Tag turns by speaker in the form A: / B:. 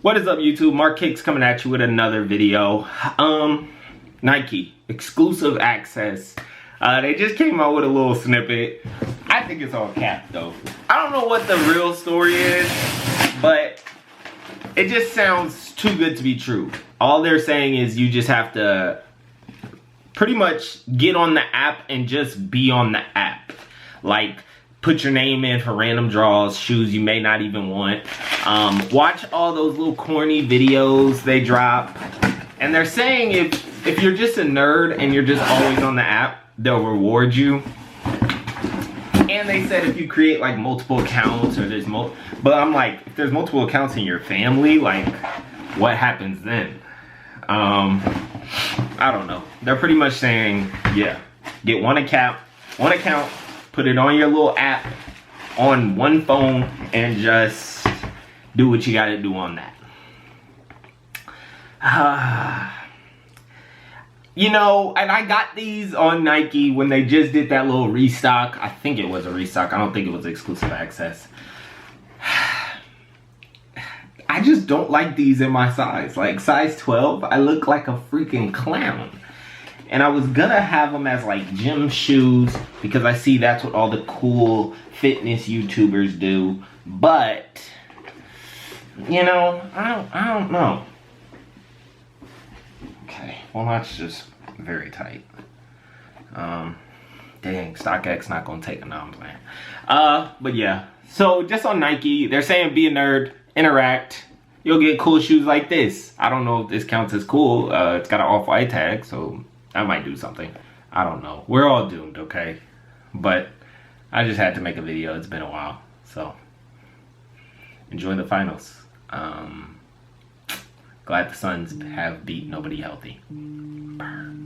A: What is up, YouTube? Mark Kicks coming at you with another video. Nike exclusive access. They just came out with a little snippet. I think it's all cap though. I don't know what the real story is, but it just sounds too good to be true. All they're saying is you just have to pretty much get on the app and just be on the app. Like, put your name in for random draws, shoes you may not even want. Watch all those little corny videos they drop. And they're saying if you're just a nerd and you're just always on the app, they'll reward you. And they said if you create like multiple accounts or but I'm like, if there's multiple accounts in your family, like what happens then? I don't know. They're pretty much saying, yeah, get one account, put it on your little app on one phone and just do what you gotta do on that. You know, and I got these on Nike when they just did that little restock. I think it was a restock. I don't think it was exclusive access. I just don't like these in my size. Like size 12, I look like a freaking clown. And I was gonna have them as like gym shoes because I see that's what all the cool fitness YouTubers do. But, you know, I don't know. Okay, well that's just very tight. Dang, StockX not gonna take it, no, I'm playing. But yeah, so just on Nike, they're saying be a nerd, interact, you'll get cool shoes like this. I don't know if this counts as cool. It's got an off-white tag, so I might do something. I don't know. We're all doomed, okay? But I just had to make a video. It's been a while, so enjoy the finals. Glad the Suns have beat nobody healthy. Burn.